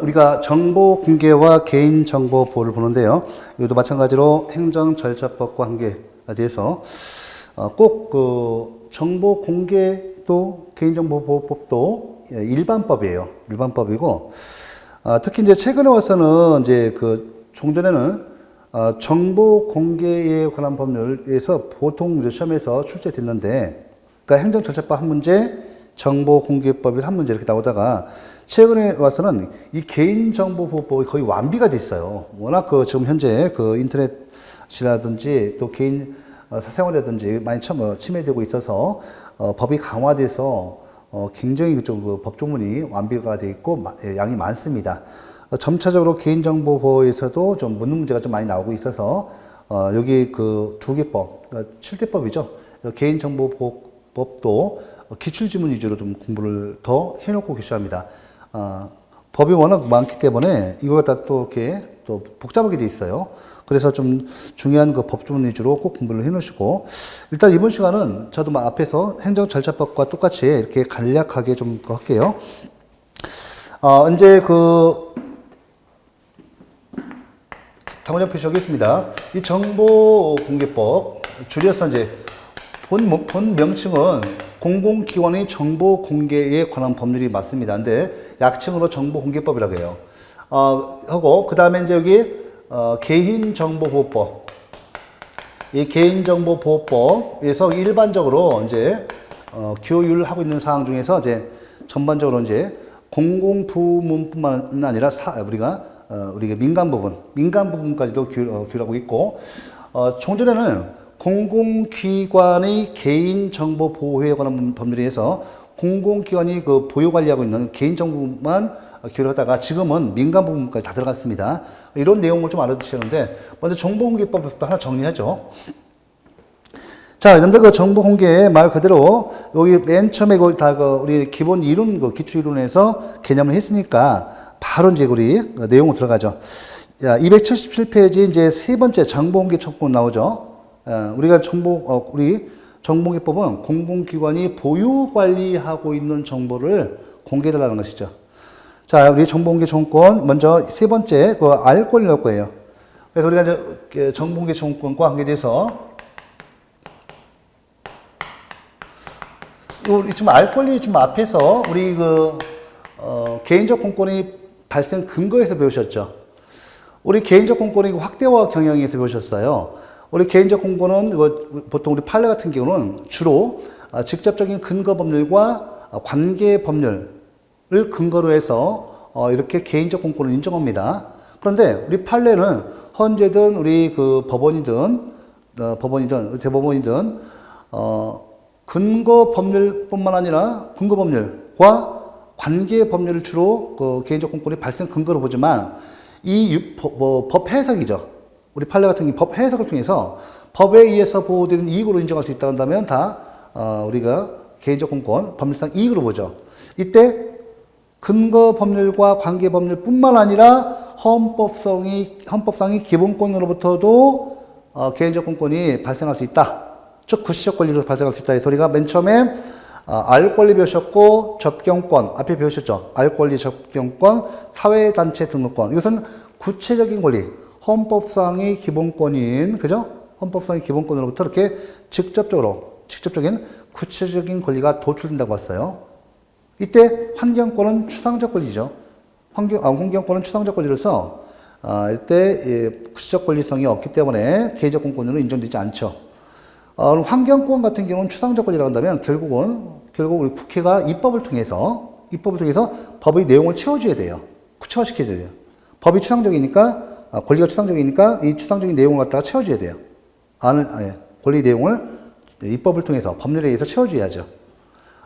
우리가 정보 공개와 개인 정보 보호를 보는데요. 이것도 마찬가지로 행정절차법과 관계에 대해서 꼭 그 정보 공개도 개인정보보호법도 일반법이에요. 일반법이고 특히 이제 최근에 와서는 이제 그 종전에는 정보 공개에 관한 법률에서 보통 시험에서 출제됐는데, 그러니까 행정절차법 한 문제, 정보공개법이 한 문제 이렇게 나오다가 최근에 와서는 이 개인정보보호법이 거의 완비가 돼 있어요. 워낙 그 지금 현재 그 인터넷이라든지 또 개인 사생활이라든지 많이 침해되고 있어서 법이 강화돼서 굉장히 좀 그 법조문이 완비가 돼 있고 양이 많습니다. 점차적으로 개인정보보호에서도 좀 묻는 문제가 좀 많이 나오고 있어서 여기 그 두 개 법, 7대법이죠. 개인정보보호법도 기출지문 위주로 좀 공부를 더 해놓고 계셔야 합니다. 법이 워낙 많기 때문에 이걸 다 또 이렇게 또 복잡하게 돼 있어요. 그래서 좀 중요한 그 법조문 위주로 꼭 공부를 해 놓으시고, 일단 이번 시간은 저도 앞에서 행정절차법과 똑같이 이렇게 간략하게 좀 할게요. 이제 그 다문장 표시 여기 있습니다. 이 정보공개법 줄여서 이제 본 명칭은 공공기관의 정보 공개에 관한 법률이 맞습니다. 근데 약칭으로 정보공개법이라고 해요. 하고 그 다음에 이제 여기 개인정보보호법. 이 개인정보보호법에서 일반적으로 이제 교육을 하고 있는 사항 중에서 이제 전반적으로 이제 공공부문뿐만 아니라 우리가 민간 부분까지도 규율하고 있고, 종전에는 공공기관의 개인정보 보호에 관한 법률에 의해서 공공기관이 그 보유 관리하고 있는 개인정보만 규율하다가 지금은 민간 부분까지 다 들어갔습니다. 이런 내용을 좀 알아두시는데, 먼저 정보공개법부터 하나 정리하죠. 자, 그런데 그 정보공개 말 그대로 여기 맨 처음에 우리 기본 이론, 그 기초 이론에서 개념을 했으니까 바로 이제 우리 내용으로 들어가죠. 277페이지 이제 세 번째 정보공개 촉구 나오죠. 우리 정보공개법은 공공기관이 보유 관리하고 있는 정보를 공개해달라는 것이죠. 자, 우리 정보공개 청구권 먼저 세 번째 그 알 권리 나올 거예요. 그래서 우리가 이제 정보공개 청구권과 관계돼서 우리 지금 알 권리 좀 앞에서 우리 개인적 공권이 발생 근거에서 배우셨죠. 우리 개인적 공권의 확대와 경영에서 배우셨어요. 우리 개인적 공권은 보통 우리 판례 같은 경우는 주로 직접적인 근거 법률과 관계 법률을 근거로 해서 이렇게 개인적 공권을 인정합니다. 그런데 우리 판례는 헌재든 우리 그 법원이든 대법원이든 근거 법률뿐만 아니라 근거 법률과 관계 법률을 주로 그 개인적 공권이 발생 근거로 보지만 법 해석이죠. 우리 판례 같은 경우 법 해석을 통해서 법에 의해서 보호되는 이익으로 인정할 수 있다 한다면 다 우리가 개인적 공권 법률상 이익으로 보죠. 이때 근거 법률과 관계 법률뿐만 아니라 헌법상의 기본권으로부터도 개인적 공권이 발생할 수 있다. 즉 구시적 권리로 발생할 수 있다. 이 소리가 맨 처음에 알 권리 배우셨고 접경권 앞에 배우셨죠. 알 권리, 접경권, 사회단체 등록권. 이것은 구체적인 권리, 헌법상의 기본권인, 그죠? 헌법상의 기본권으로부터 이렇게 직접적인 구체적인 권리가 도출된다고 봤어요. 이때 환경권은 추상적 권리죠. 환경권은 추상적 권리로서 이때 구체적 권리성이 없기 때문에 개인적 공권으로 인정되지 않죠. 환경권 같은 경우는 추상적 권리라고 한다면 결국 우리 국회가 입법을 통해서 법의 내용을 채워줘야 돼요. 구체화시켜야 돼요. 법이 추상적이니까 권리가 추상적이니까 이 추상적인 내용을 갖다가 채워줘야 돼요. 권리 내용을 입법을 통해서 법률에 의해서 채워줘야죠.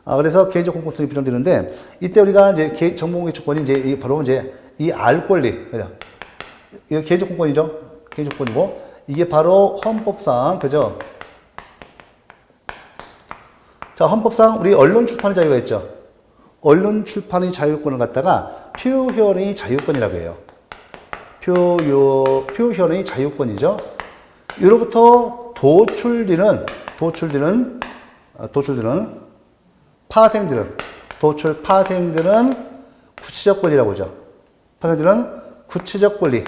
그래서 개인적 공권성이 비롯되는데 이때 우리가 이제 정보공개 촉구권이 이제 바로 이제 이 알 권리, 그죠? 이거 개인적 공권이죠. 개인적 공권이고 이게 바로 헌법상, 그죠? 자, 헌법상 우리 언론 출판의 자유가 있죠. 언론 출판의 자유권을 갖다가 표현의 자유권이라고 해요. 표현의 자유권이죠. 이로부터 도출되는 파생들은 구체적 권리라고 하죠. 파생되는 구체적 권리.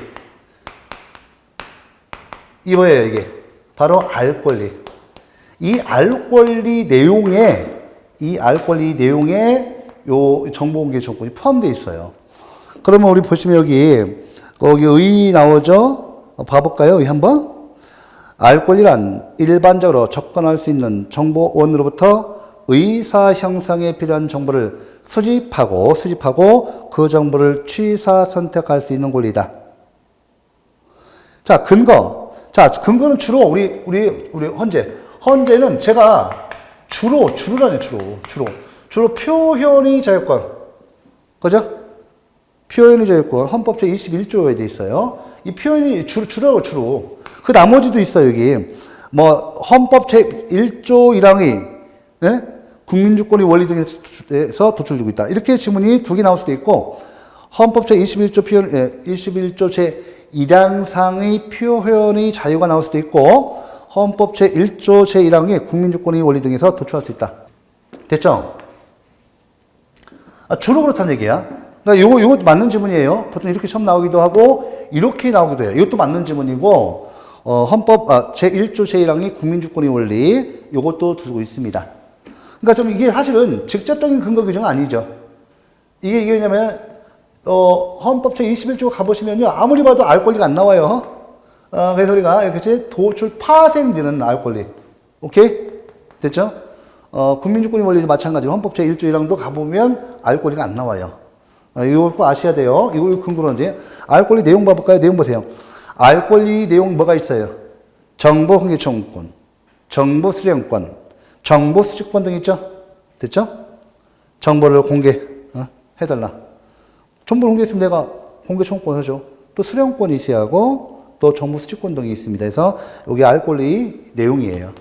이 뭐예요, 이게? 바로 알 권리. 이 알 권리 내용에 요 정보공개 조건이 포함되어 있어요. 그러면 우리 보시면 거기 의 나오죠? 봐볼까요? 의 한번. 알 권리란 일반적으로 접근할 수 있는 정보원으로부터 의사 형성에 필요한 정보를 수집하고 그 정보를 취사 선택할 수 있는 권리다. 자, 근거. 자, 근거는 주로 우리 헌재는 제가 주로 표현이 자유권. 그죠? 표현이 자유권. 헌법 제21조에 돼 있어요. 이 표현이 주로. 그 나머지도 있어요, 여기. 뭐, 헌법 제1조 1항의, 예? 국민주권의 원리 등에서 도출되고 있다. 이렇게 지문이 두 개 나올 수도 있고, 헌법 제21조 21조 제1항상의 표현의 자유가 나올 수도 있고, 헌법 제1조 제1항의 국민주권의 원리 등에서 도출할 수 있다. 됐죠? 주로 그렇다는 얘기야. 그러니까 요거 맞는 지문이에요. 보통 이렇게 시험 나오기도 하고, 이렇게 나오기도 해요. 이것도 맞는 지문이고, 헌법, 제1조 제1항의 국민주권의 원리, 요것도 들고 있습니다. 그러니까 좀 이게 사실은 직접적인 근거 규정은 아니죠. 이게 왜냐면, 헌법 제21조 가보시면요. 아무리 봐도 알 권리가 안 나와요. 그래서 우리가 이렇게 도출 파생되는 알 권리. 오케이? 됐죠? 국민주권의 원리도 마찬가지로 헌법 제1조 1항도 가보면 알 권리가 안 나와요. 이거 꼭 아셔야 돼요. 이거 근거론지. 알 권리 내용 봐볼까요? 내용 보세요. 알 권리 내용 뭐가 있어요? 정보 공개 청구권, 정보 수령권, 정보 수집권 등 있죠? 됐죠? 정보를 해달라. 정보를 공개했으면 내가 공개 청구권 하죠. 또 수령권이 있어야 하고, 또 정보 수집권 등이 있습니다. 그래서 여기 알 권리 내용이에요.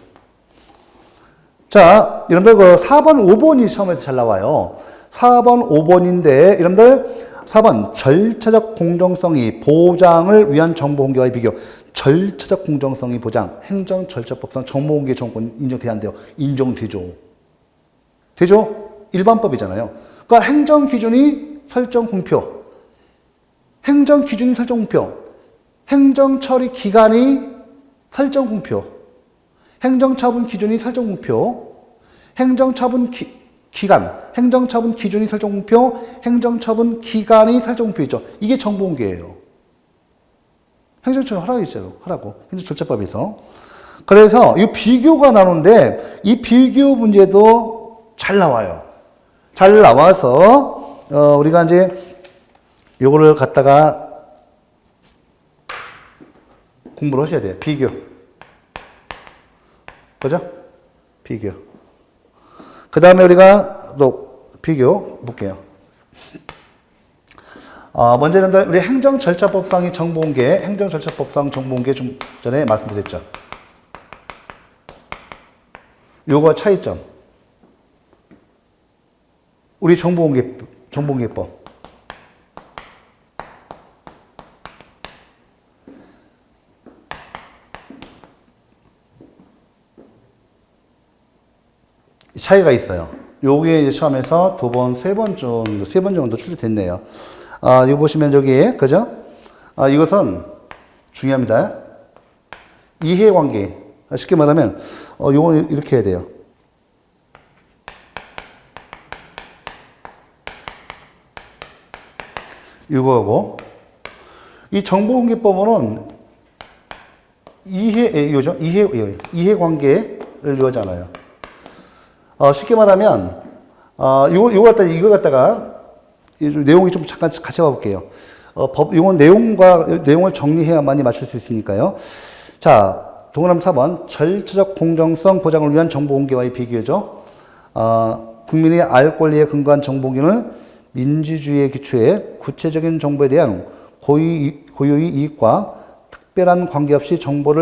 자, 여러분들 그 4번, 5번이 시험에서 잘 나와요. 4번, 5번인데, 여러분들 4번 절차적 공정성이 보장을 위한 정보 공개와의 비교. 절차적 공정성이 보장, 행정 절차법상 정보 공개 정권 인정돼야 안 돼요. 인정되죠. 되죠? 일반법이잖아요. 그러니까 행정 기준이 설정 공표. 행정 기준이 설정 공표. 행정 처리 기간이 설정 공표. 행정 처분 기준이 설정 공표. 행정 처분 기간, 행정처분 기준이 설정 공표, 행정처분 기간이 설정 공표 있죠. 이게 정보 공개예요. 행정처분 하라고. 행정절차법에서. 그래서 이 비교가 나오는데 이 비교 문제도 잘 나와요. 잘 나와서 우리가 이제 요거를 갖다가 공부를 하셔야 돼요. 비교. 그죠? 비교. 그 다음에 우리가 또 비교 볼게요. 먼저는 우리 행정절차법상의 정보공개, 행정절차법상 정보공개 좀 전에 말씀드렸죠. 요거 차이점. 우리 정보공개법. 차이가 있어요. 요게 이제 시험에서 세 번 정도 출제됐네요. 이거 보시면 저기, 그죠? 이것은 중요합니다. 이해관계. 쉽게 말하면, 요건 이렇게 해야 돼요. 이거하고, 이 정보공개법은 이해관계를 요하잖아요. 쉽게 말하면, 이거 갖다가, 내용이 좀 잠깐 같이 봐볼게요. 이건 내용을 정리해야만이 맞출 수 있으니까요. 자, 동그라미 4번. 절차적 공정성 보장을 위한 정보 공개와의 비교죠. 국민의 알 권리에 근거한 정보 공개는 민주주의의 기초에 구체적인 정보에 대한 고유의 이익과 특별한 관계없이 정보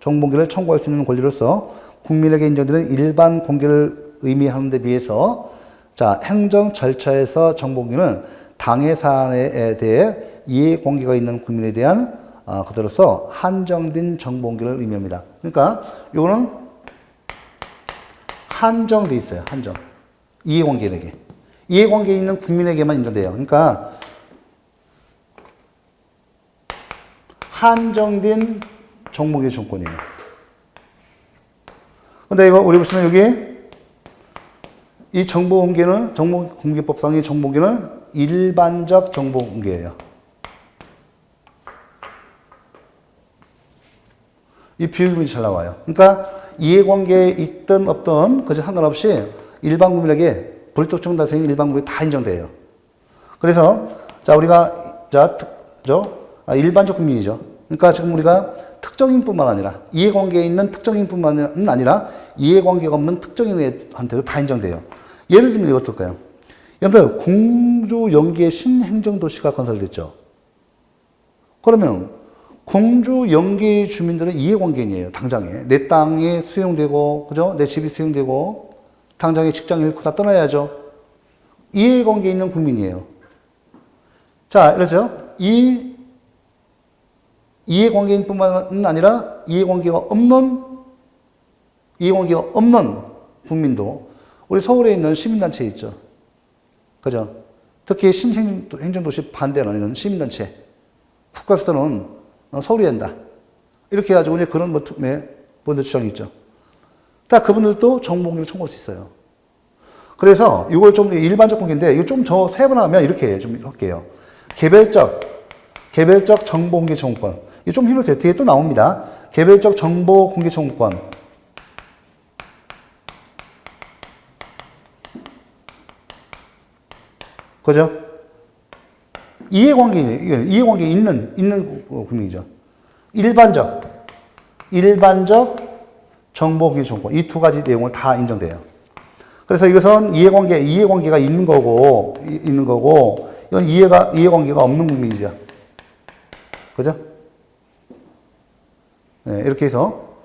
공개를 청구할 수 있는 권리로서 국민에게 인정되는 일반 공개를 의미하는 데 비해서 자, 행정 절차에서 정보 공개는 당해 사안에 대해 이해 관계가 있는 국민에 대한 그대로서 한정된 정보 공개를 의미합니다. 그러니까 이거는 한정돼 있어요. 한정. 이해 관계에게. 이해 관계에 있는 국민에게만 인정돼요. 그러니까 한정된 정보공개 정권이에요. 근데 이거 우리 보시면 여기 이 정보공개법상의 정보공개는 일반적 정보공개예요. 이 비율이 잘 나와요. 그러니까 이해관계에 있든 없든 그저 상관없이 일반 국민에게 불특정 다수의 일반 국민이 다 인정돼요. 그래서 자 우리가 일반적 국민이죠. 그러니까 지금 우리가 특정인뿐만 아니라 이해관계에 있는 특정인뿐만 아니라 이해관계가 없는 특정인한테도 다 인정돼요. 예를 들면 이거 어떨까요? 여러분들 공주 영기의 신행정도시가 건설됐죠. 그러면 공주 영기 주민들은 이해관계인이에요. 당장에 내 땅이 수용되고 그죠? 내 집이 수용되고 당장에 직장 잃고 다 떠나야죠. 이해관계에 있는 국민이에요. 자, 이러죠. 이 이해관계인뿐만 아니라 이해관계가 없는 국민도 우리 서울에 있는 시민단체 있죠. 그죠? 특히 신행정도시 반대하는 시민단체. 국가수도는 서울이 된다. 이렇게 해가지고 이제 그런 분들 주장이 있죠. 딱 그분들도 정보공개를 청구할 수 있어요. 그래서 이걸 좀 일반적 공개인데 이거 좀 더 세분화하면 이렇게 좀 할게요. 개별적 정보공개 청구권. 이거 좀 힘들어요. 뒤에 또 나옵니다. 개별적 정보공개 청구권. 그죠? 이해관계 있는 국민이죠. 일반적 정보공개 청구권. 이 두 가지 내용을 다 인정돼요. 그래서 이것은 이해관계가 있는 거고, 이건 이해관계가 없는 국민이죠. 그죠? 네, 이렇게 해서,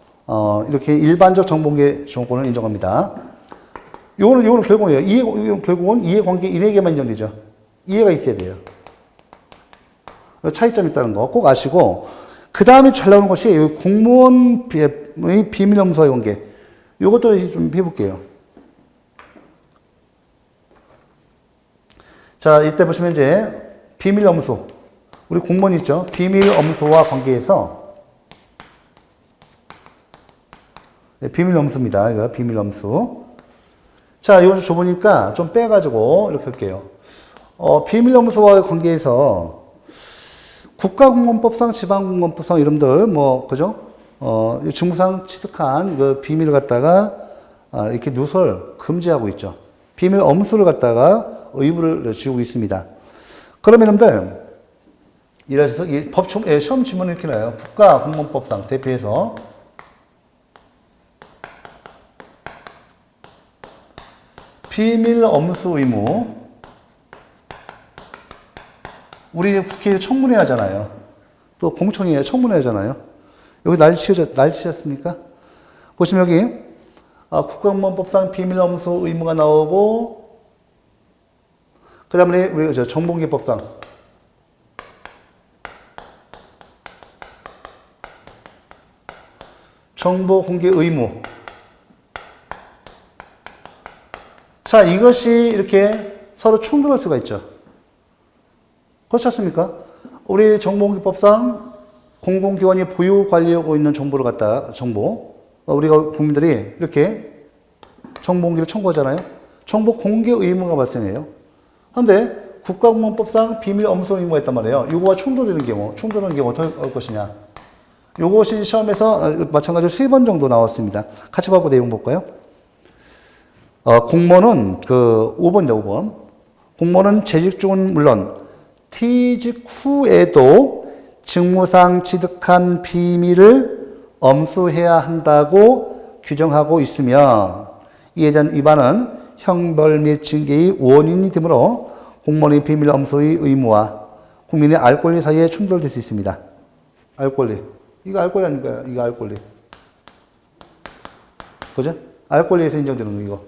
이렇게 일반적 정보공개 정권을 인정합니다. 요거는 결국은 이해관계인에게만 인정되죠. 이해가 있어야 돼요. 차이점이 있다는 거 꼭 아시고, 그 다음에 잘 나오는 것이 공무원의 비밀엄수와의 관계. 요것도 좀 해볼게요. 자, 이때 보시면 이제 비밀엄수. 우리 공무원 있죠? 비밀엄수와 관계에서 네, 비밀엄수입니다. 이거 비밀엄수. 자, 이거 줘보니까 좀 빼가지고 이렇게 할게요. 비밀엄수와의 관계에서 국가공무원법상, 지방공무원법상 이름들, 그죠? 직무상 취득한 그 비밀을 갖다가, 이렇게 누설, 금지하고 있죠. 비밀 엄수를 갖다가 의무를 지우고 있습니다. 그러면 여러분들, 이래서 시험 지문을 이렇게 나요. 국가공무원법상 대표해서. 비밀 엄수 의무. 우리 국회에서 청문회 하잖아요. 또 공청회에 청문회 하잖아요. 여기 날 치셨습니까? 보시면 여기, 국가공무원법상 비밀 엄수 의무가 나오고, 그 다음에 우리 정보공개법상. 정보공개 의무. 자, 이것이 이렇게 서로 충돌할 수가 있죠. 그렇지 않습니까? 우리 정보공개법상 공공기관이 보유 관리하고 있는 정보를 우리가 국민들이 이렇게 정보공개를 청구하잖아요. 정보 공개 의무가 발생해요. 그런데 국가공무원법상 비밀 엄수 의무가 있단 말이에요. 이거와 충돌하는 경우 어떻게 할 것이냐. 이것이 시험에서 마찬가지로 3번 정도 나왔습니다. 같이 봐보고 내용 볼까요? 공무원은 5번이다, 5번. 공무원은 재직 중은 물론 퇴직 후에도 직무상 취득한 비밀을 엄수해야 한다고 규정하고 있으며 이에 대한 위반은 형벌 및 징계의 원인이 되므로 공무원의 비밀 엄수의 의무와 국민의 알 권리 사이에 충돌될 수 있습니다. 알 권리. 이거 알 권리 아닌가요? 이거 알 권리. 그죠? 알 권리에서 인정되는 거, 이거.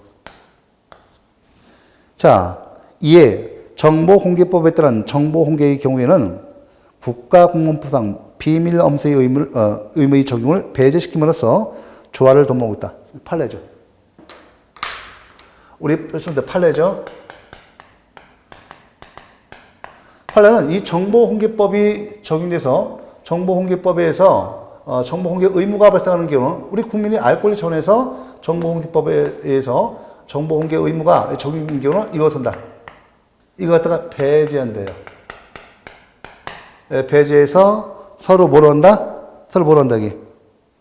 자, 이에 정보공개법에 따른 정보공개의 경우에는 국가공무원법상 비밀 엄수의 의무의 적용을 배제시킴으로써 조화를 도모하고 있다. 판례죠. 우리 판례죠. 판례는 이 정보공개법이 적용돼서 정보공개법에서 정보공개 의무가 발생하는 경우는 우리 국민이 알 권리 차원에서 정보공개법에 의해서 정보공개 의무가 적용된 경우는 이것은다. 이거 갖다가 배제한대요. 배제해서 서로 뭐로 한다? 서로 뭐로 한다기.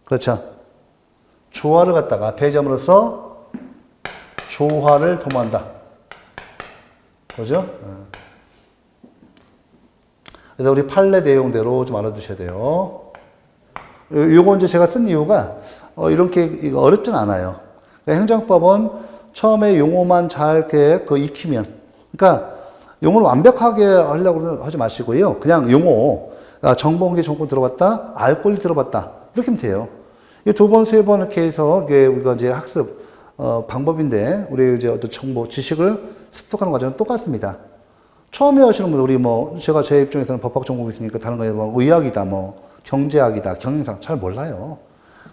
그렇죠. 조화를 갖다가 배제함으로써 조화를 도모한다. 그죠? 그래서 우리 판례 내용대로 좀 알아두셔야 돼요. 요거 이제 제가 쓴 이유가 이렇게 어렵진 않아요. 그러니까 행정법은 처음에 용어만 잘 그 익히면, 그러니까 용어를 완벽하게 하려고 하지 마시고요. 그냥 용어, 정보공개 정권 들어봤다, 알 권리 들어봤다 이렇게 하면 돼요. 두 번, 세 번 이렇게 해서 우리가 이제 학습 방법인데 우리 이제 어떤 정보 지식을 습득하는 과정은 똑같습니다. 처음에 하시는 분들 우리 제가 제 입장에서는 법학 전공이 있으니까 다른 거에 의학이다, 경제학이다, 경영상 잘 몰라요.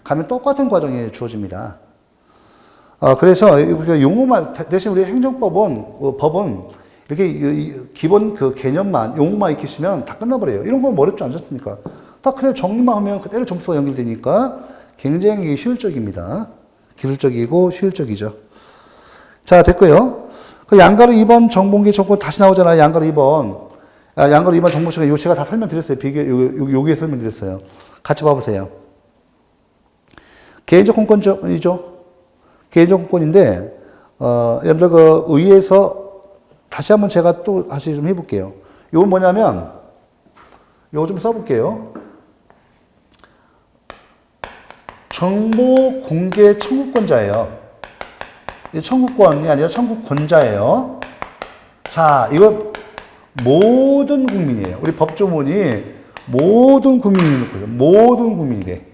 가면 똑같은 과정이 주어집니다. 그래서 용어만 대신 우리 행정법은 법은 이렇게 기본 그 개념만 용어만 익히시면 다 끝나버려요. 이런 건 어렵지 않습니까? 딱 그냥 정리만 하면 그대로 점수가 연결되니까 굉장히 효율적입니다. 기술적이고 효율적이죠. 자, 됐고요. 그 양가로 2번 정보공개 정권 다시 나오잖아요. 양가로 2번. 양가로 2번 정보 시간에 제가 다 설명드렸어요. 여기에 설명드렸어요. 같이 봐보세요. 개인적 공권이죠. 개인적 공권인데, 여러분들 그 의회에서 다시 한번 제가 또 다시 좀 해볼게요. 이건 뭐냐면, 이거 좀 써볼게요. 정보 공개 청구권자예요. 이 청구권이 아니라 청구권자예요. 자, 이거 모든 국민이에요. 우리 법조문이 모든 국민이 거예요. 모든 국민이래.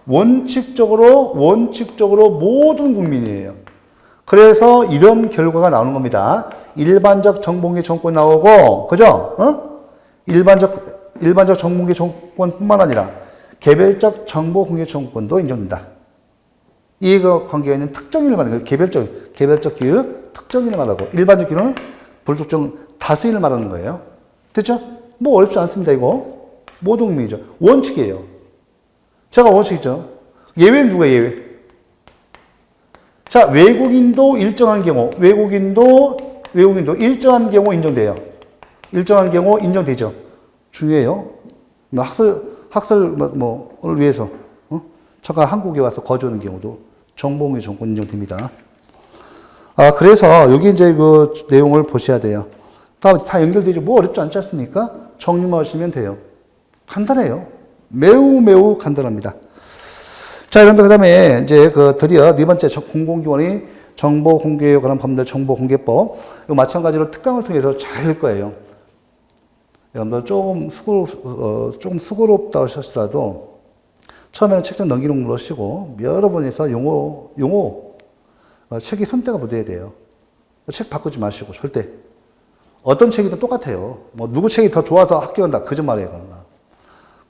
원칙적으로 모든 국민이에요. 그래서 이런 결과가 나오는 겁니다. 일반적 정보공개 정권이 나오고, 그죠? 일반적 정보공개 정권뿐만 아니라 개별적 정보공개 정권도 인정된다. 이 관계가 있는 특정인을 말하는 거예요. 개별적 기율, 특정인을 말하고, 일반적 기율은 불특정 다수인을 말하는 거예요. 됐죠? 어렵지 않습니다, 이거. 모든 국민이죠. 원칙이에요. 제가 원칙이죠. 예외는 누가 예외? 자, 외국인도 일정한 경우, 외국인도 일정한 경우 인정돼요. 일정한 경우 인정되죠. 중요해요. 학설을 위해서, 잠깐 한국에 와서 거주하는 경우도 정보공개 정권 인정됩니다. 그래서 여기 이제 그 내용을 보셔야 돼요. 다 연결되죠. 어렵지 않지 않습니까? 정리만 하시면 돼요. 간단해요. 매우 간단합니다. 자, 그런데 그 다음에 이제 드디어 네 번째 공공기관이 정보공개에 관한 법률 정보공개법. 이 마찬가지로 특강을 통해서 잘 할 거예요. 여러분들 조금 수고롭다 하셨더라도 처음에는 책 좀 넘기는 걸로 하시고 여러 번 해서 용어 책이 손때가 묻어야 돼요. 책 바꾸지 마시고 절대. 어떤 책이든 똑같아요. 누구 책이 더 좋아서 합격한다. 거짓말이에요.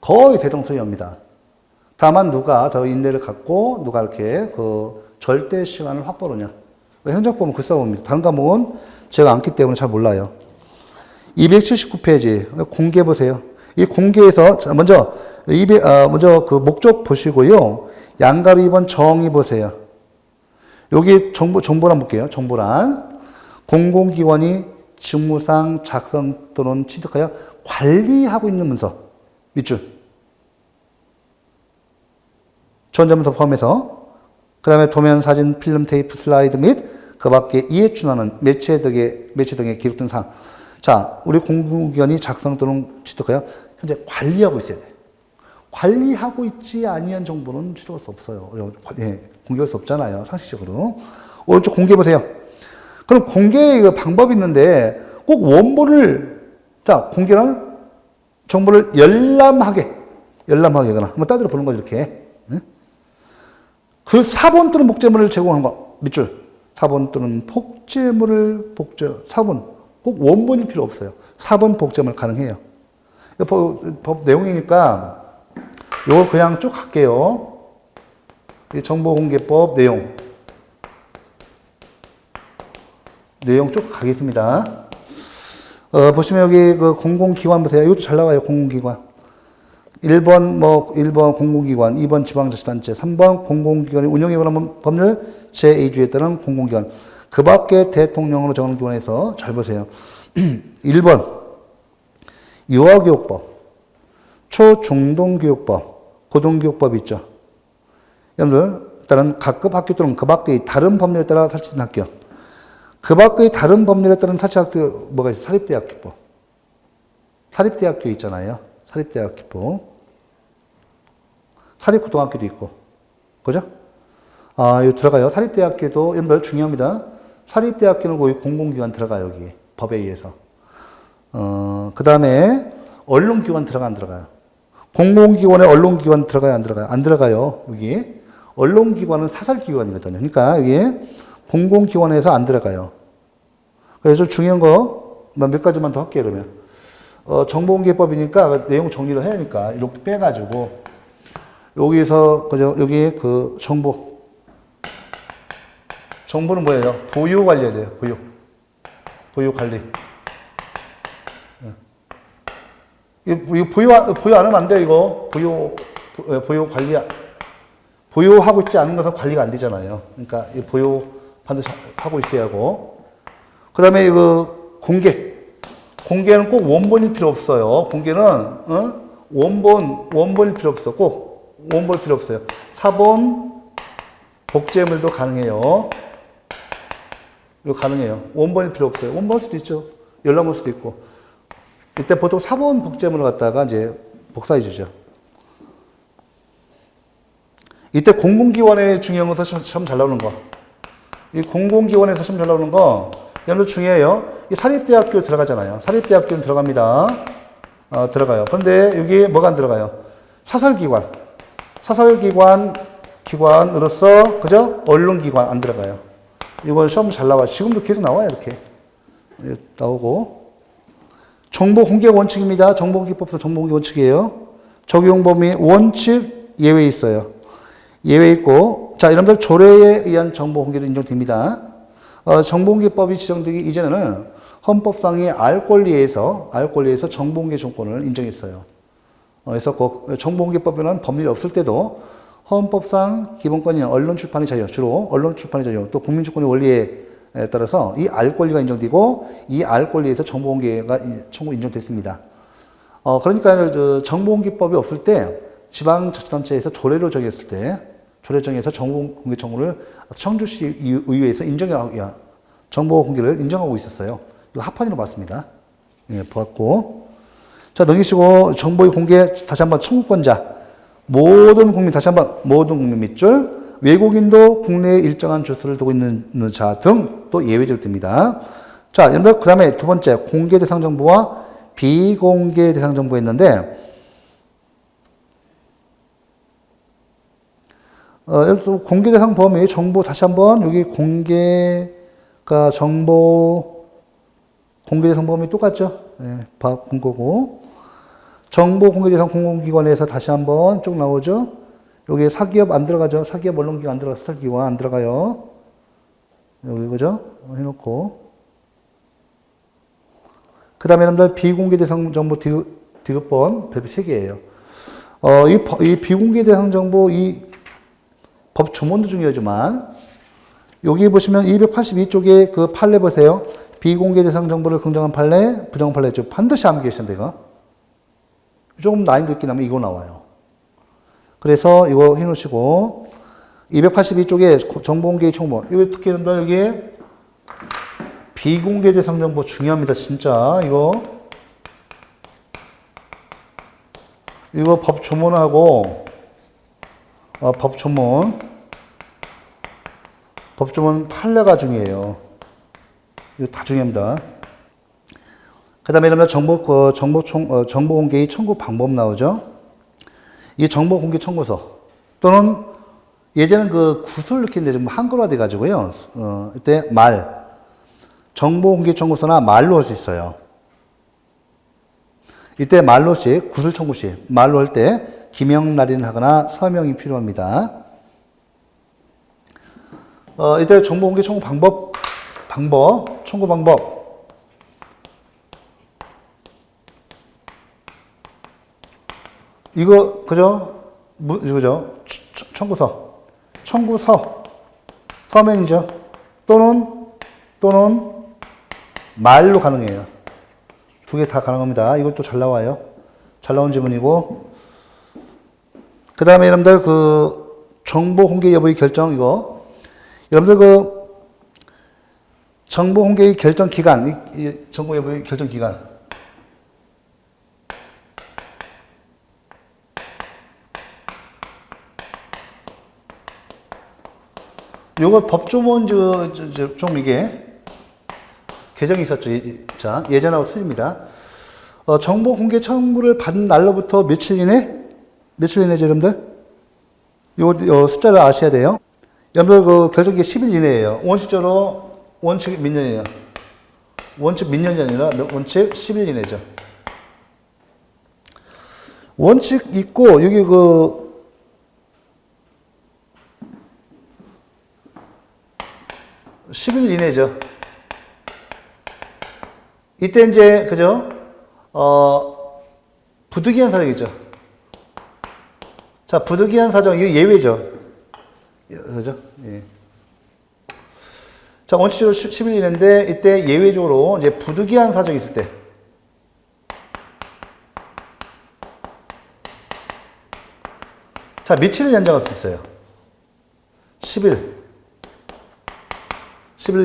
거의 대동소이합니다. 다만 누가 더 인내를 갖고 누가 이렇게 절대 시간을 확보하느냐. 행정법은 그 싸움입니다. 다른 과목은 제가 안기 때문에 잘 몰라요. 279페이지 공개 보세요. 이 공개에서 먼저 그 목적 보시고요. 양가로 2번 정의 보세요. 여기 정보란 볼게요. 정보란 공공기관이 직무상 작성 또는 취득하여 관리하고 있는 문서 밑줄 전자문서 포함해서 그 다음에 도면, 사진, 필름, 테이프, 슬라이드 및 그 밖에 이에 준하는 매체 등에 기록된 사항. 자, 우리 공공기관이 작성 또는 취득하여 현재 관리하고 있어야 돼. 관리하고 있지 아니한 정보는 취득할 수 없어요. 공개할 수 없잖아요. 상식적으로. 오른쪽 공개 보세요. 그럼 공개의 방법이 있는데 꼭 원본을 공개는 정보를 열람하게 하거나 한번 따들어 보는 거죠. 이렇게. 그 사본 또는 복제물을 제공한 거 밑줄. 사본 또는 사본 꼭 원본이 필요 없어요. 사본 복제물 가능해요. 법 내용이니까 이걸 그냥 쭉 갈게요. 정보공개법 내용 쭉 가겠습니다. 보시면 여기 그 공공기관 보세요. 이것도 잘 나와요. 공공기관. 1번 공공기관, 2번 지방자치단체, 3번 공공기관의 운영에 관한 법률 제2조에 따른 공공기관. 그 밖에 대통령으로 정하는 기관에서 잘 보세요. 1번 유아교육법, 초중등교육법, 고등교육법이 있죠. 여러분들 따른 각급 학교 또는 그 밖의 다른 법률에 따라 설치된 학교. 그 밖의 다른 법률에 따른 설치 학교 뭐가 있어요? 사립대학교법. 사립대학교 있잖아요. 사립대학교법. 사립고등학교도 있고. 그죠? 여기 들어가요. 사립대학교도 여러분들 중요합니다. 사립대학교는 거의 공공기관 들어가요. 여기 법에 의해서. 그 다음에 언론기관 들어가 안 들어가요? 공공기관에 언론기관 들어가요? 안 들어가요? 안 들어가요. 여기. 언론기관은 사설기관이거든요. 그러니까 여기 공공기관에서 안 들어가요. 그래서 중요한 거 몇 가지만 더 할게요. 그러면 정보공개법이니까 내용 정리를 해야 하니까 이렇게 빼가지고 여기서 그죠? 여기 그 정보는 뭐예요? 보유 관리해야 돼요. 보유 관리. 이거 보유 안 하면 안 돼요. 이거 보유 관리. 보유하고 있지 않은 것은 관리가 안 되잖아요. 그러니까 이 보유 반드시 하고 있어야 하고. 그 다음에 이거 공개는 꼭 원본일 필요 없어요. 공개는 원본일 필요 없어. 꼭 원본일 필요 없어요. 사본 복제물도 가능해요. 이거 가능해요. 원본일 필요 없어요. 원본 할 수도 있죠. 연락 올 수도 있고. 이때 보통 사본 복제물을 갖다가 이제 복사해 주죠. 이때 공공기관에 중요한 것은 시험 잘 나오는 거. 이 공공기관에서 시험 잘 나오는 거, 여러분 중요해요. 이 사립대학교 들어가잖아요. 사립대학교는 들어갑니다. 들어가요. 그런데 여기 뭐가 안 들어가요? 기관으로서, 그죠? 언론기관 안 들어가요. 이건 시험 잘 나와요. 지금도 계속 나와요, 이렇게. 나오고. 정보공개 원칙입니다. 정보공개법에서 정보공개 원칙이에요. 적용 범위 원칙 예외 있어요. 예외 있고, 자, 여러분들 조례에 의한 정보 공개도 인정됩니다. 정보공개법이 지정되기 이전에는 헌법상의 알 권리에서 정보 공개 조건을 인정했어요. 그래서 그 정보공개법에는 법률이 없을 때도 헌법상 기본권인 언론 출판의 자유, 주로 언론 출판의 자유, 또 국민주권의 원리에 따라서 이 알 권리가 인정되고 이 알 권리에서 정보 공개가 청구 인정됐습니다. 그러니까 정보공개법이 없을 때 지방자치단체에서 조례로 정했을 때, 조례 정해서 정보공개 청구를 청주시 의회에서 정보공개를 인정하고 있었어요. 이거 합헌으로 봤습니다. 예, 보았고. 자, 넘기시고, 정보의 공개, 다시 한번 청구권자. 모든 국민 밑줄, 외국인도 국내에 일정한 주소를 두고 있는 자 등 또 예외적으로 듭니다. 자, 여러분, 그 다음에 두 번째, 공개 대상 정보와 비공개 대상 정보 있는데, 공개 대상 범위 정보 다시 한번 여기 공개 대상 범위 똑같죠? 예, 본 거고. 정보 공개 대상 공공기관에서 다시 한번 쭉 나오죠? 여기 사기업 안 들어가죠? 사기업 언론기관 안 들어가요? 사기관 안 들어가요? 여기 그죠? 해놓고. 그 다음에 여러분들 비공개 대상 정보 디귿번 별표 3개예요. 이 비공개 대상 정보 법 조문도 중요하지만 여기 보시면 282쪽에 그 판례 보세요. 비공개 대상 정보를 긍정한 판례, 부정한 판례 죠. 반드시 암기하셔야 돼요. 이거. 조금 난이도 있긴 하면 이거 나와요. 그래서 이거 해놓으시고 282쪽에 정보공개 청구. 이거 특히 여기 비공개 대상 정보 중요합니다. 진짜 이거 법 조문하고 법조문 판례가 중요해요. 이거 다 중요합니다. 그 다음에 이러면 정보 공개의 청구 방법 나오죠. 이 정보 공개 청구서 또는 예전엔 그 구슬 넣기인데 좀 한글화 돼가지고요. 이때 정보 공개 청구서나 말로 할 수 있어요. 이때 구슬 청구 시 말로 할 때 기명 날인을 하거나 서명이 필요합니다. 이때 정보 공개 청구 청구 방법. 이거, 그죠? 그죠? 청구서. 서면이죠. 또는 말로 가능해요. 두 개 다 가능합니다. 이것도 잘 나와요. 잘 나온 지문이고. 그 다음에 여러분들 정보 공개 여부의 결정, 이거. 여러분들 정보 공개의 결정 기간, 정보 여부의 결정 기간. 요거 법조문 좀 이게 개정이 있었죠. 자, 예전하고 틀립니다. 정보 공개 청구를 받은 날로부터 며칠 이내죠, 여러분들? 요 숫자를 아셔야 돼요. 여러분들 결정기 10일 이내예요. 원칙적으로 원칙 몇 년이에요? 원칙 몇 년이 아니라 원칙 10일 이내죠. 원칙 있고 여기 10일 이내죠. 이때 이제, 그죠? 부득이한 사정이죠. 자, 부득이한 사정, 이거 예외죠. 그죠? 예. 자, 원칙적으로 10일 이내인데, 이때 예외적으로 이제 부득이한 사정이 있을 때. 자, 며칠을 연장할 수 있어요? 10일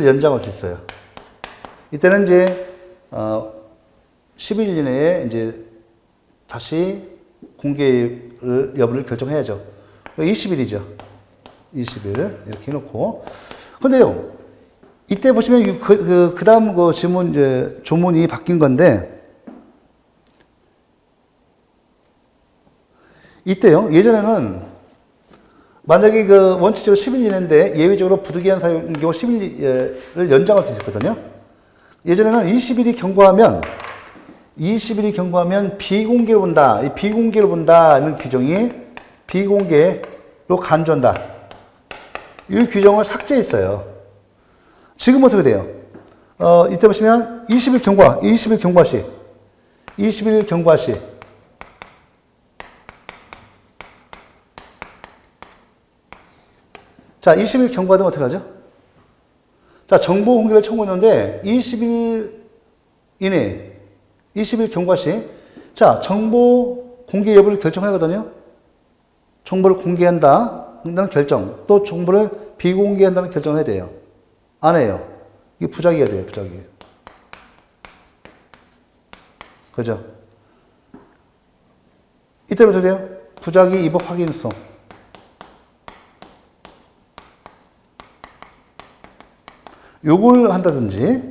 연장할 수 있어요. 이때는 이제 10일 이내에 이제 다시 공개를 여부를 결정해야죠. 20일이죠. 20일 이렇게 해놓고. 근데요, 이때 보시면 그 다음 지문 이제 조문이 바뀐 건데, 이때요, 예전에는 만약에 원칙적으로 10일 이내인데 예외적으로 부득이한 사유인 경우 10일을 연장할 수 있었거든요. 예전에는 20일이 경과하면 비공개로 본다. 이 비공개로 본다는 규정이 비공개로 간주한다. 이 규정을 삭제했어요. 지금 어떻게 돼요? 이때 보시면 20일 경과 시 자, 20일 경과되면 어떻게 하죠? 자, 정보 공개를 청구했는데 20일 이내 20일 경과 시 자, 정보 공개 여부를 결정하거든요. 정보를 공개한다는 결정, 또 정보를 비공개한다는 결정을 해야 돼요. 안 해요. 이게 부작위가 돼요, 부작위. 그죠? 이때는 어떻게 돼요? 부작위 위법 확인성. 요걸 한다든지,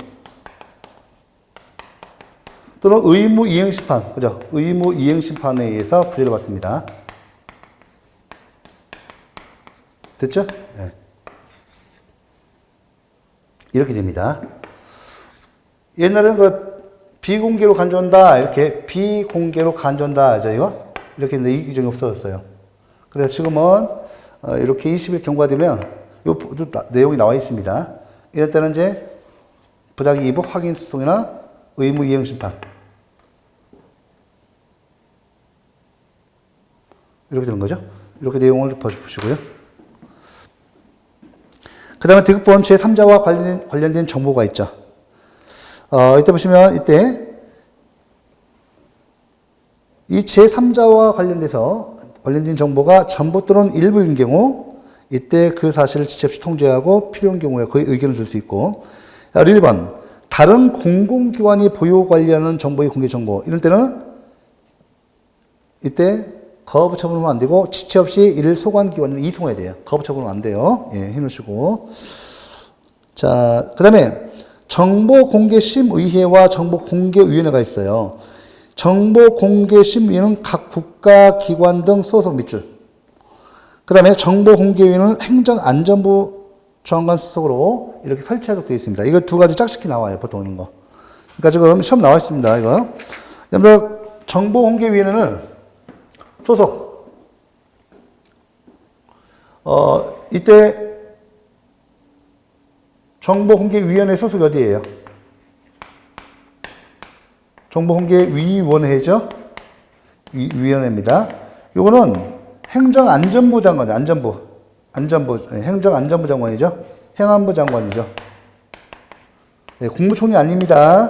또는 의무 이행 심판, 그죠? 의무 이행 심판에 의해서 구제를 받습니다. 됐죠? 네. 이렇게 됩니다. 옛날에는 비공개로 간주한다, 이렇게 비공개로 간주한다, 이거 이렇게 했는데 이 규정이 없어졌어요. 그래서 지금은 이렇게 20일 경과되면 요 내용이 나와 있습니다. 이럴 때는 이제 부작위 위법 확인 소송이나 의무 이행 심판 이렇게 되는 거죠. 이렇게 내용을 보시고요. 그 다음에 디귿본 제3자와 관련된 정보가 있죠. 이때 보시면 이때 이 제3자와 관련된 정보가 전부 또는 일부인 경우 이때 그 사실을 지체 없이 통제하고 필요한 경우에 그의 의견을 줄 수 있고, 1번 다른 공공기관이 보유 관리하는 정보의 공개 정보, 이런 때는 이때 거부 처분하면 안 되고 지체 없이 이를 소관기관으로 이송해야 돼요. 거부 처분하면 안 돼요. 예, 해놓으시고. 자, 그 다음에 정보공개심의회와 정보공개위원회가 있어요. 정보공개심의회는 각 국가기관 등 소속 밑줄. 그 다음에 정보공개위원회는 행정안전부 장관 수석으로 이렇게 설치하도록 되어 있습니다. 이거 두 가지 짝짓기 나와요, 보통 오는 거. 그러니까 지금 시험 나와 있습니다, 이거. 여러분, 정보공개위원회는 소속. 이때 정보공개위원회 소속이 어디예요? 정보공개위원회죠? 위원회입니다. 요거는 행정안전부 장관이에요. 안전부, 행정안전부 장관이죠. 행안부 장관이죠. 네, 국무총리 아닙니다.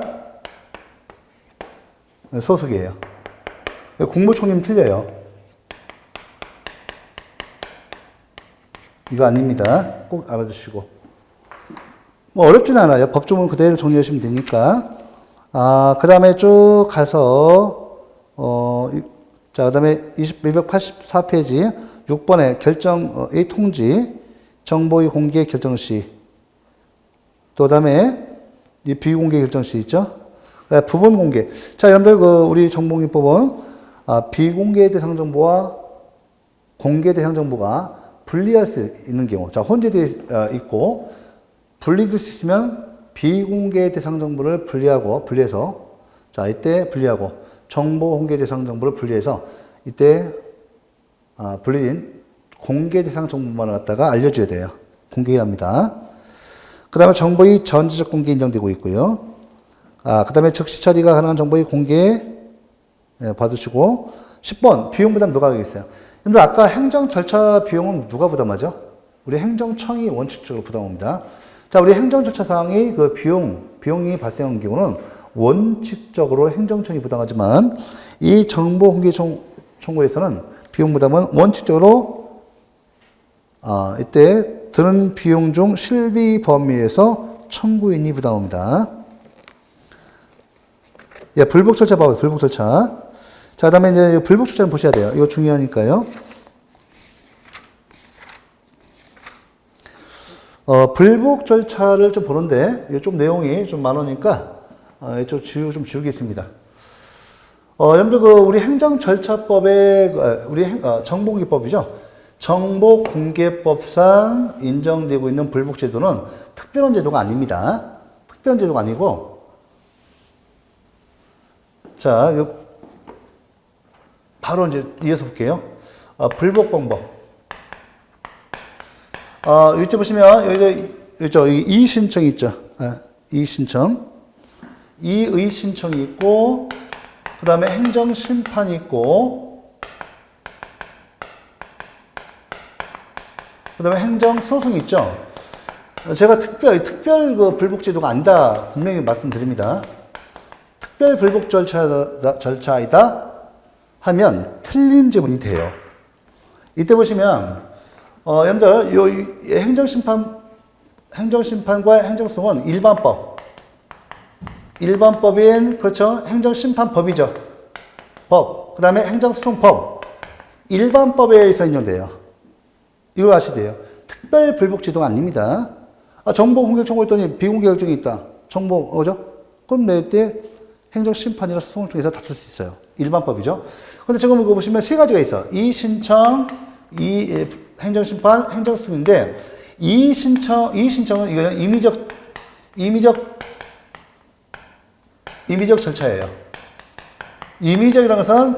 네, 소속이에요. 네, 국무총리는 틀려요. 이거 아닙니다. 꼭 알아주시고. 뭐 어렵진 않아요. 법조문 그대로 정리하시면 되니까. 그 다음에 쭉 가서, 자, 그 다음에 284페이지 6번에 결정, A 통지, 정보의 공개 결정 시. 또 다음에 이 비공개 결정 시 있죠? 부분 공개. 자, 여러분들, 우리 정보공개법은, 비공개 대상 정보와 공개 대상 정보가 분리할 수 있는 경우. 자, 혼재되어 있고, 분리될 수 있으면 비공개 대상 정보를 분리해서, 자, 이때 분리하고, 정보 공개 대상 정보를 분리해서, 이때, 분리된 공개 대상 정보만 갖다가 알려줘야 돼요. 공개해야 합니다. 그 다음에 정보의 전지적 공개 인정되고 있고요. 그 다음에 즉시 처리가 가능한 정보의 공개, 받으시고, 10번, 비용 부담 누가 하겠어요? 근데 아까 행정 절차 비용은 누가 부담하죠? 우리 행정청이 원칙적으로 부담합니다. 자, 우리 행정 절차 사항이 그 비용이 발생한 경우는 원칙적으로 행정청이 부담하지만 이 정보 공개 청구에서는 비용 부담은 원칙적으로 이때 드는 비용 중 실비 범위에서 청구인이 부담합니다. 예, 불복 절차 봐봐요. 불복 절차. 자, 그 다음에 이제 불복 절차는 보셔야 돼요. 이거 중요하니까요. 불복 절차를 좀 보는데, 이거 좀 내용이 좀 많으니까, 좀 지우겠습니다. 여러분들, 우리 행정절차법의, 정보공개법이죠. 정보공개법상 인정되고 있는 불복제도는 특별한 제도가 아닙니다. 특별한 제도가 아니고, 자, 이거 바로 이제 이어서 볼게요. 불복 방법. 이때 보시면, 여기 이의신청이 있죠. 이의신청. 이의신청이 있고, 그 다음에 행정심판이 있고, 그 다음에 행정소송이 있죠. 제가 특별 그 불복제도가 아니다. 분명히 말씀드립니다. 특별 불복 절차이다 하면 틀린 지문이 돼요. 이때 보시면, 여러분들, 요 행정심판과 행정소송은 일반법인, 그렇죠? 행정심판법이죠. 법. 그 다음에 행정소송법. 일반법에 의해서 인정돼요. 이걸 아셔야 돼요. 특별 불복제도가 아닙니다. 정보 공개 청구했더니 비공개 결정이 있다. 정보, 그죠? 그럼 때 행정심판이나 소송을 통해서 다툴 수 있어요. 일반법이죠. 근데 지금 이거 보시면 세 가지가 있어. 이의신청, 행정심판, 행정소송인데, 이의신청은 이거는 임의적 절차예요. 임의적이라는 것은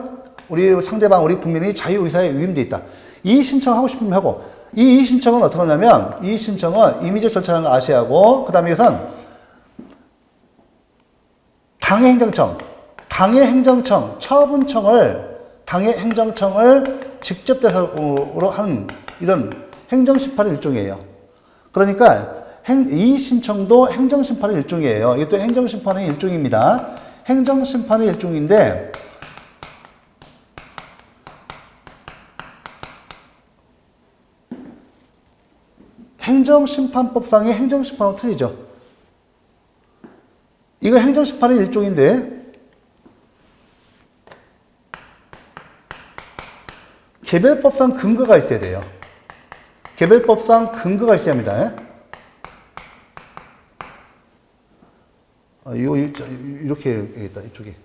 우리 상대방, 우리 국민이 자유의사에 위임되어 있다. 이의신청 하고 싶으면 하고, 이 이의신청은 어떻게 하냐면, 이의신청은 임의적 절차라는 걸 아셔야 하고, 그 다음에 이것은 당의 행정청을 직접 대상으로 하는 이런 행정심판의 일종이에요. 그러니까 이의신청도 행정심판의 일종이에요. 이것도 행정심판의 일종입니다. 행정심판의 일종인데 행정심판법상의 행정심판하고 틀리죠. 이거 행정심판의 일종인데 개별법상 근거가 있어야 돼요. 개별법상 근거가 있어야 합니다. 이거 이렇게 해야겠다. 이쪽에.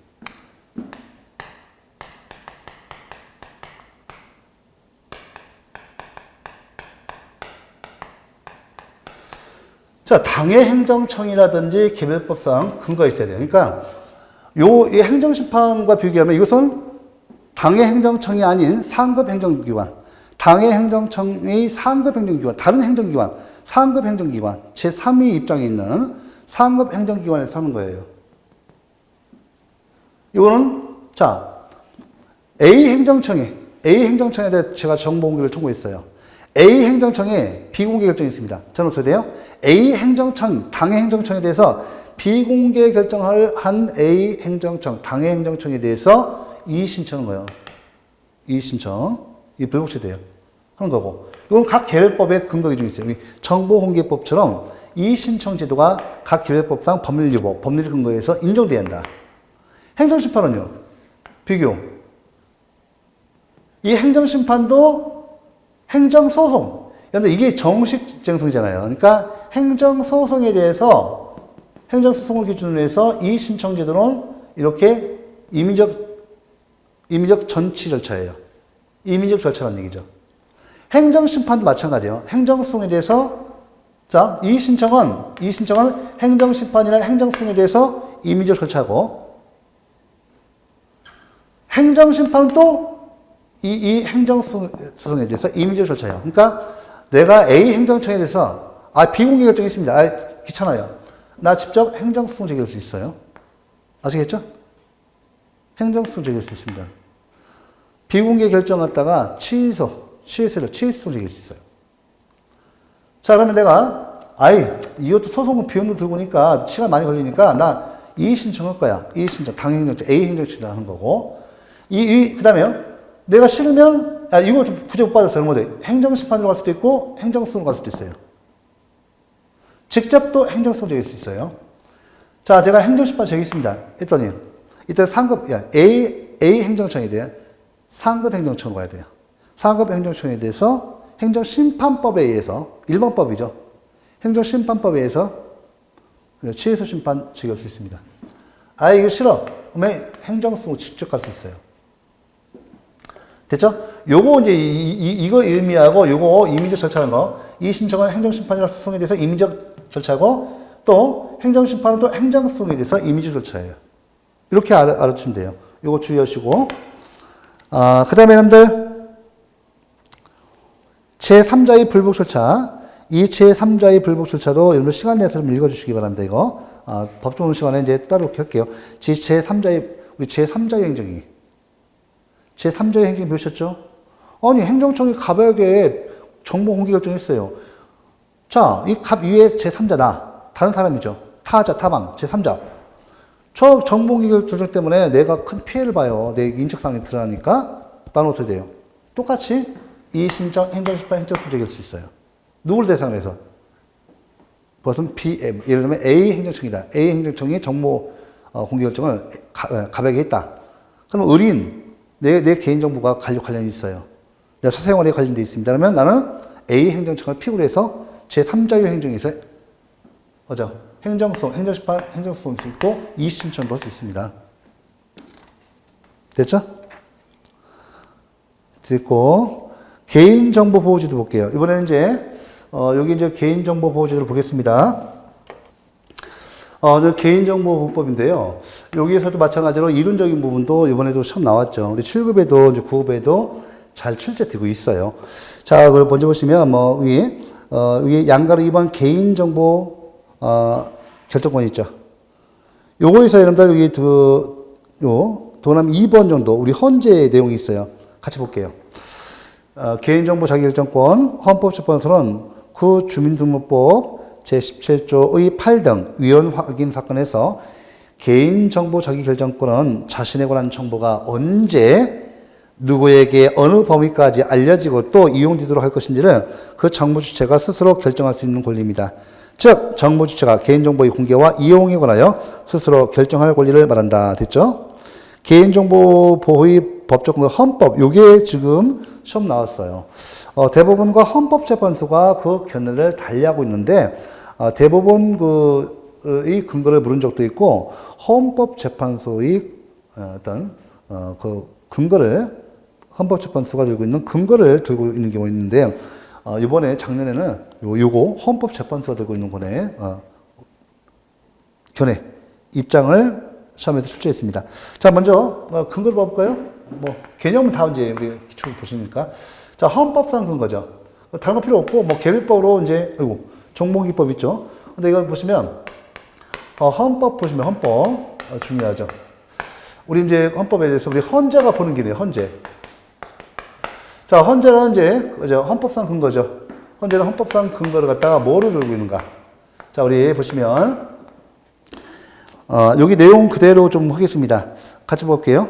자, 당의 행정청이라든지 개별법상 근거가 있어야 돼요. 그러니까 이 행정심판과 비교하면 이것은 당의 행정청이 아닌 상급 행정기관, 당의 행정청의 상급 행정기관, 다른 행정기관, 상급 행정기관, 제3위 입장에 있는 상급 행정기관에서 하는 거예요. 이거는, 자, A 행정청이 A 행정청에 대해 제가 정보 공개를 청구했어요. A 행정청에 비공개 결정이 있습니다. 저는 어떻게 돼요? A 행정청, 당해 행정청에 대해서 비공개 결정을 한 A 행정청, 당해 행정청에 대해서 이의 신청한 거예요. 이의 신청. 이 불복체돼요. 하는 거고. 이건 각 개별법의 근거 기준이 있어요. 정보공개법처럼 이의 신청 제도가 각 개별법상 법률 유보, 법률 근거에서 인정돼야 한다. 행정심판은요? 비교. 이 행정심판도 행정소송. 그런데 이게 정식 쟁송이잖아요. 그러니까 행정소송에 대해서 행정소송을 기준으로 해서 이 신청제도는 이렇게 임의적 전치 절차예요. 임의적 절차라는 얘기죠. 행정심판도 마찬가지예요. 행정소송에 대해서 자, 이 신청은 행정심판이나 행정소송에 대해서 임의적 절차고 행정심판은 또 이 행정소송에 대해서 임의적 절차예요. 그러니까 내가 A 행정청에 대해서 비공개 결정이 있습니다. 귀찮아요. 나 직접 행정소송 제기할 수 있어요. 아시겠죠? 행정소송 제기할 수 있습니다. 비공개 결정 갖다가 취소소송 제기할 수 있어요. 자, 그러면 내가 이것도 소송은 비용도 들고 오니까 시간 많이 걸리니까 나 이의 신청할 거야. 이의 신청, 당행정청, A 행정청이라 하는 거고 그 다음에요. 내가 싫으면 이거 좀 부재 못 받았어요. 행정심판으로 갈 수도 있고 행정소송으로 갈 수도 있어요. 직접 또 행정소송 제기할 수 있어요. 자, 제가 행정심판 제기했습니다. 했더니 이때 상급 A 행정청에 대해 상급 행정청으로 가야 돼요. 상급 행정청에 대해서 행정심판법에 의해서 일반법이죠. 행정심판법에 의해서 취소 심판 제기할 수 있습니다. 이거 싫어. 그러면 행정소송 직접 갈 수 있어요. 됐죠? 요거 이제 이거 의미하고 요거 임의적 절차라는 거. 이 신청은 행정심판이나 소송에 대해서 임의적 절차고 또 행정심판은 또 행정소송에 대해서 임의적 절차예요. 이렇게 알아두시면 돼요. 요거 주의하시고 그 다음에 여러분들 제3자의 불복 절차. 이 제3자의 불복 절차도 여러분 시간 내서 좀 읽어주시기 바랍니다. 이거 법조문 시간에 이제 따로 이렇게 할게요. 우리 제3자의 행정이 제3자의 행정이 보셨죠? 아니 행정청이 갑에게 정보 공개 결정했어요. 자, 이 갑 위에 제3자다. 다른 사람이죠. 타자, 타방, 제3자. 저 정보 공개 결정 때문에 내가 큰 피해를 봐요. 내 인적사항이 드러나니까 나는 어떻게 돼요? 똑같이 이 신청, 행정심판, 행정소송 제기할 수 있어요. 누구를 대상으로 해서? 무슨 BM, 예를 들면 A 행정청이다. A 행정청이 정보 공개 결정을 갑에게 했다. 그러면 의뢰인, 내 개인정보가 관련이 있어요. 내 사생활에 관련돼 있습니다. 그러면 나는 A 행정청을 필요로 해서 제3자의 행정에서 행정소송, 행정심판, 행정소송을 할 수 있고 이의신청도 할 수 있습니다. 됐죠? 됐고 개인정보 보호제도 볼게요. 이번에는 이제 여기 이제 개인정보 보호제도를 보겠습니다. 개인정보보호법인데요. 여기에서도 마찬가지로 이론적인 부분도 이번에도 처음 나왔죠. 우리 7급에도 이제 9급에도 잘 출제되고 있어요. 자, 그걸 먼저 보시면 위에 양가로 2번 개인정보 결정권이 있죠. 요거에서 여러분들 여기 도남 2번 정도 우리 헌재 내용이 있어요. 같이 볼게요. 개인정보 자기결정권 헌법재판소는 그 주민등록법 제17조의 8등 위헌 확인 사건에서 개인정보 자기결정권은 자신에 관한 정보가 언제 누구에게 어느 범위까지 알려지고 또 이용되도록 할 것인지를 그 정보 주체가 스스로 결정할 수 있는 권리입니다. 즉 정보 주체가 개인정보의 공개와 이용에 관하여 스스로 결정할 권리를 말한다. 됐죠? 개인정보 보호의 법적 헌법 요게 지금 시험 나왔어요. 대법원과 헌법재판소가 그 견해를 달리하고 있는데 대법원의 근거를 물은 적도 있고 헌법재판소의 어떤 그 근거를 헌법재판소가 들고 있는 근거를 들고 있는 경우가 있는데 이번에 작년에는 요거 헌법재판소가 들고 있는 견해 입장을 시험에서 출제했습니다. 자, 먼저 근거를 봐볼까요? 개념은 다 이제 우리 기초를 보시니까. 자, 헌법상 근거죠. 다른 거 필요 없고, 개별법으로 이제, 정보기법 있죠. 근데 이거 보시면, 헌법 보시면 헌법, 중요하죠. 우리 이제 헌법에 대해서 우리 헌재가 보는 길이에요, 헌재. 자, 헌재는 이제 그죠? 헌법상 근거죠. 헌재는 헌법상 근거를 갖다가 뭐를 들고 있는가? 자, 우리 보시면 여기 내용 그대로 좀 하겠습니다. 같이 볼게요.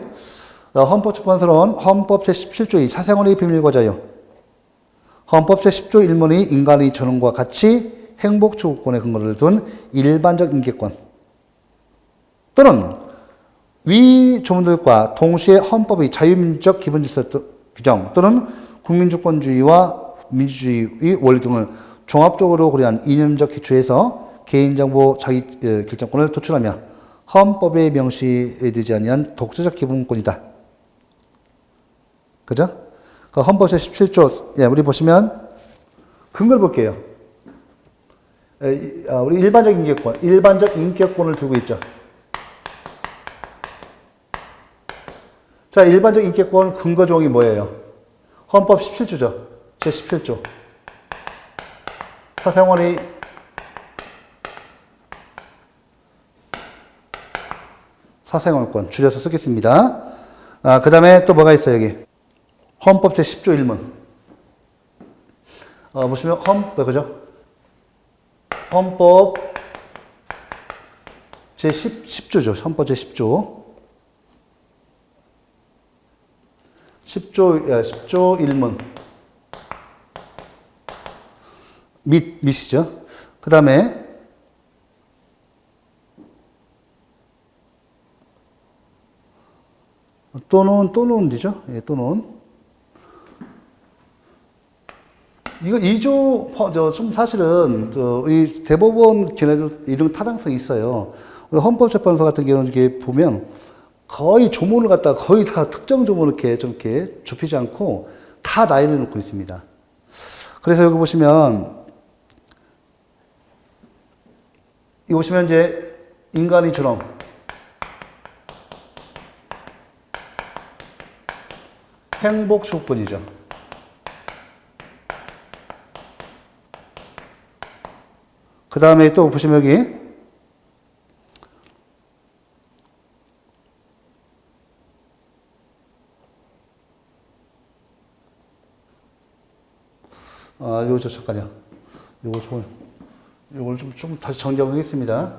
헌법재판소는 헌법 제17조 2 사생활의 비밀과 자유, 헌법 제10조 1문의 인간의 존엄과 같이 행복 추구권에 근거를 둔 일반적 인격권 또는 위 조문들과 동시에 헌법의 자유민주적 기본질서 규정 또는 국민주권주의와 민주주의의 원리 등을 종합적으로 고려한 이념적 기초에서 개인정보 자기결정권을 도출하며 헌법에 명시되지 아니한 독자적 기본권이다. 그죠? 그 헌법 제17조, 예, 우리 보시면 근거를 볼게요. 우리 일반적 인격권을 두고 있죠. 자, 일반적 인격권 근거 조항이 뭐예요? 헌법 17조죠. 제17조. 사생활권 줄여서 쓰겠습니다. 그 다음에 또 뭐가 있어요, 여기? 헌법 제10조 1문. 보시면 그죠? 헌법 제10조죠. 헌법 제10조. 10조 1문. 밑이죠. 그 다음에 또는 어디죠? 예, 또는 이거 2조 좀 사실은 이 대법원 견해도 이런 타당성이 있어요. 헌법재판소 같은 경우는 이렇게 보면 거의 조문을 갖다가 거의 다 특정 조문을 이렇게 좁히지 않고 다 나열해 놓고 있습니다. 그래서 여기 보시면 이거 보시면 이제 인간의 존엄, 행복 추구권이죠. 그 다음에 또 보시면 여기 잠깐요. 요걸 좀 다시 정리하겠습니다.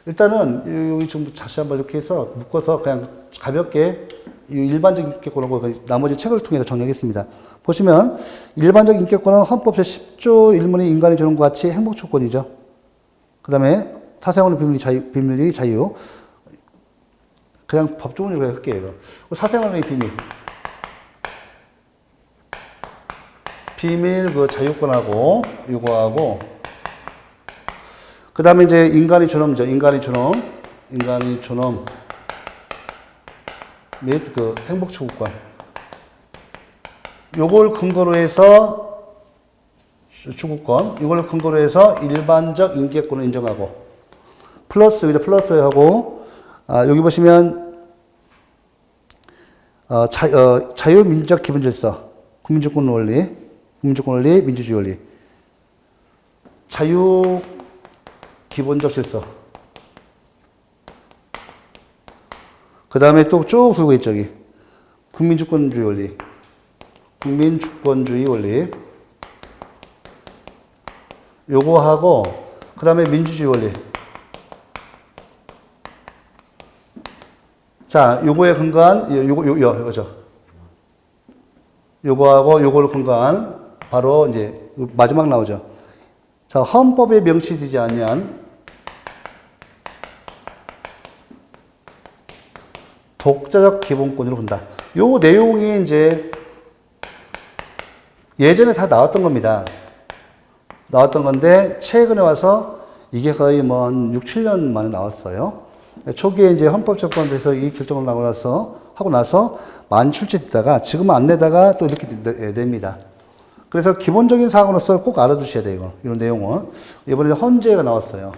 일단은 여기 좀 다시 한번 이렇게 해서 묶어서 그냥 가볍게 일반적 인격권하고 나머지 책을 통해서 정리하겠습니다. 보시면 일반적 인격권은 헌법 제10조 1문의 인간의 존엄과 같이 행복 추구권이죠. 그 다음에 사생활의 비밀의 자유. 그냥 법조문으로 할게요. 사생활의 비밀 그 자유권하고 요거하고 그 다음에 이제 인간의 존엄이죠. 인간의 존엄 및 그 행복 추구권. 요걸 근거로 해서 추구권, 이걸 근거로 해서 일반적 인격권을 인정하고 플러스하고 여기 보시면 자유민주적 기본질서, 국민주권 원리, 민주주의 원리, 자유 기본적 질서. 그 다음에 또 쭉 들고 있죠, 여기. 국민주권주의 원리. 요거 하고, 그 다음에 민주주의 원리. 자, 요거에 근거한, 요거죠. 요거하고 요거를 근거한, 바로 이제, 마지막 나오죠. 자, 헌법에 명시되지 아니한 독자적 기본권으로 본다. 요 내용이 이제 예전에 다 나왔던 겁니다. 나왔던 건데 최근에 와서 이게 거의 뭐 한 6, 7년 만에 나왔어요. 초기에 이제 헌법재판소에서 이 결정을 하고 나서 많이 출제됐다가 지금은 안 내다가 또 이렇게 냅니다. 그래서 기본적인 사항으로서 꼭 알아두셔야 돼요. 이런 내용은. 이번에 헌재가 나왔어요.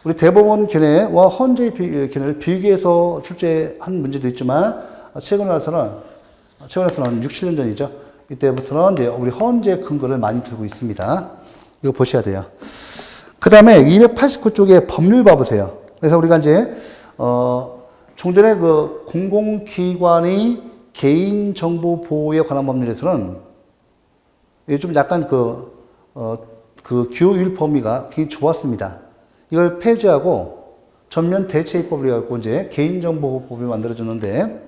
우리 대법원 견해와 헌재의 견해를 비교해서 출제한 문제도 있지만, 최근에 와서는 6, 7년 전이죠. 이때부터는 이제 우리 헌재 근거를 많이 들고 있습니다. 이거 보셔야 돼요. 그 다음에 289쪽에 법률 봐보세요. 그래서 우리가 이제, 종전에 그 공공기관의 개인정보 보호에 관한 법률에서는 이게 좀 약간 그 규율 범위가 굉장히 좋았습니다. 이걸 폐지하고 전면 대체입법을 해갖고 이제 개인정보보호법이 만들어졌는데,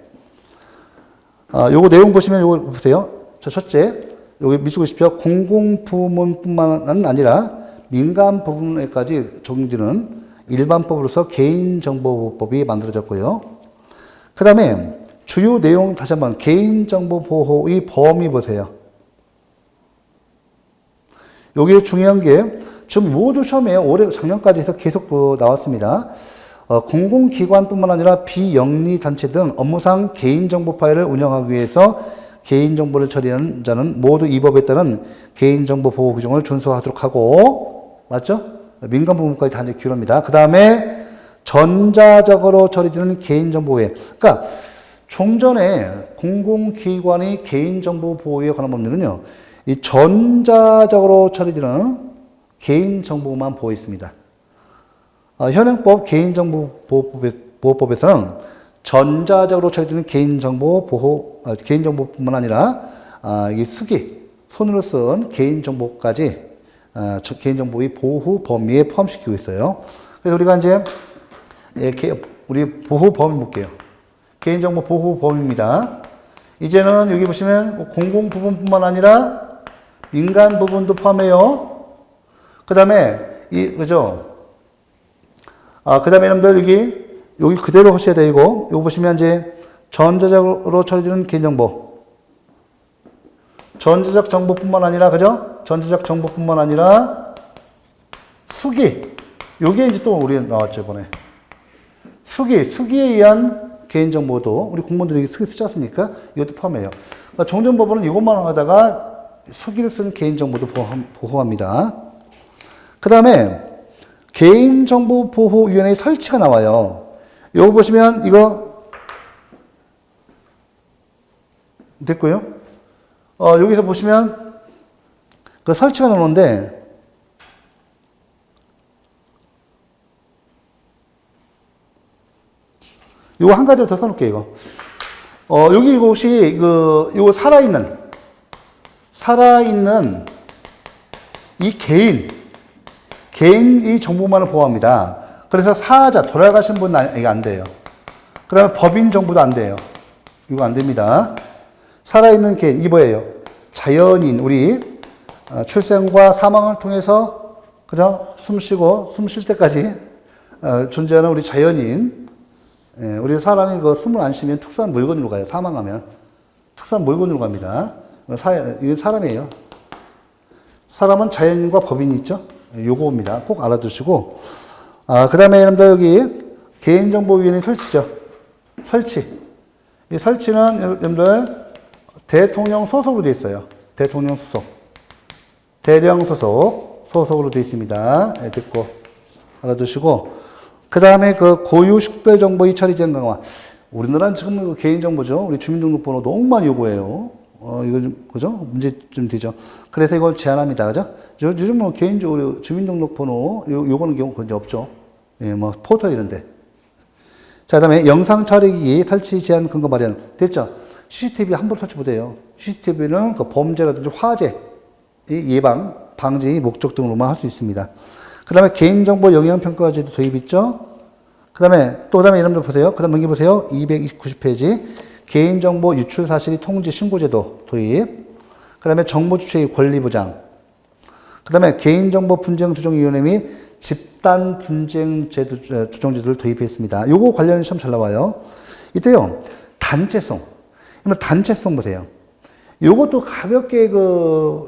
요거 내용 보시면 요거 보세요. 첫째, 여기 미치고 싶죠. 공공부문뿐만 아니라 민간 부분에까지 적용되는 일반법으로서 개인정보보호법이 만들어졌고요. 그 다음에 주요 내용 다시 한번 개인정보보호의 범위 보세요. 여기 중요한 게 지금 모두 시험에 올해 작년까지 해서 계속 나왔습니다. 공공기관뿐만 아니라 비영리단체 등 업무상 개인정보 파일을 운영하기 위해서 개인정보를 처리하는 자는 모두 이 법에 따른 개인정보 보호 규정을 준수하도록 하고, 맞죠? 민간 부분까지 다 이제 규율합니다. 그 다음에 전자적으로 처리되는 개인정보 보호에, 그러니까 종전에 공공기관의 개인정보 보호에 관한 법률은요, 이 전자적으로 처리되는 개인정보만 보호했습니다. 현행법 개인정보보호법에서는 전자적으로 처리되는 개인정보뿐만 아니라 이 수기, 손으로 쓴 개인정보까지 개인정보의 보호 범위에 포함시키고 있어요. 그래서 우리가 이제 우리 보호 범위 볼게요. 개인정보 보호 범위입니다. 이제는 여기 보시면 공공 부분뿐만 아니라 민간 부분도 포함해요. 그 다음에 그죠? 그 다음에 여러분들 여기 그대로 하셔야 되고, 여기 보시면 이제 전자적으로 처리되는 개인정보. 전자적 정보뿐만 아니라, 그죠? 전자적 정보뿐만 아니라 수기. 요게 이제 또 우리 나왔죠, 이번에. 수기에 의한 개인정보도 우리 공무원들이 수기 쓰지 않습니까? 이것도 포함해요. 그러니까 종전법원은 이것만 하다가 수기를 쓴 개인정보도 보호합니다. 그 다음에 개인정보보호위원회 설치가 나와요. 여기 보시면 이거 됐고요. 여기서 보시면 그 설치가 나오는데, 이거 한 가지 더 써놓을게요. 여기 이것이 이거 살아있는 이 개인의 정보만을 보호합니다. 그래서 사하자, 돌아가신 분은 이게 안 돼요. 그 다음에 법인 정보도 안 돼요. 이거 안 됩니다. 살아있는 개인, 이게 뭐예요? 자연인, 우리 출생과 사망을 통해서 그냥 숨 쉴 때까지 존재하는 우리 자연인. 우리 사람이 숨을 안 쉬면 특수한 물건으로 가요. 사망하면. 특수한 물건으로 갑니다. 이건 사람이에요. 사람은 자연인과 법인이 있죠? 요거입니다. 꼭 알아두시고. 그 다음에 여러분들 여기 개인정보위원회 설치죠. 이 설치는 여러분들 대통령 소속으로 되어 있어요. 대통령 소속. 대령 소속으로 되어 있습니다. 됐고. 알아두시고. 그 다음에 고유 식별정보의 처리된 강화. 우리나라는 지금 개인정보죠. 우리 주민등록번호 너무 많이 요구해요. 이거 좀, 그죠? 문제 좀 되죠. 그래서 이걸 제한합니다. 그죠? 요즘 개인적으로 주민등록번호, 요거는 경우 거의 없죠. 예, 포털 이런데. 자, 그 다음에 영상 처리기 설치 제한 근거 마련. 됐죠? CCTV 함부로 설치 못해요. CCTV는 범죄라든지 화재, 예방, 방지 목적 등으로만 할 수 있습니다. 그 다음에 개인정보 영향평가제도 도입 있죠? 그 다음에 여러분들 보세요. 그 다음 넘겨보세요. 290페이지. 개인정보 유출 사실이 통지 신고제도 도입. 그 다음에 정보 주체의 권리 보장. 그 다음에 개인정보 분쟁 조정위원회 및 집단 분쟁 제도 조정제도를 도입했습니다. 요거 관련 시험 잘 나와요. 이때요, 단체성. 단체성 보세요. 요것도 가볍게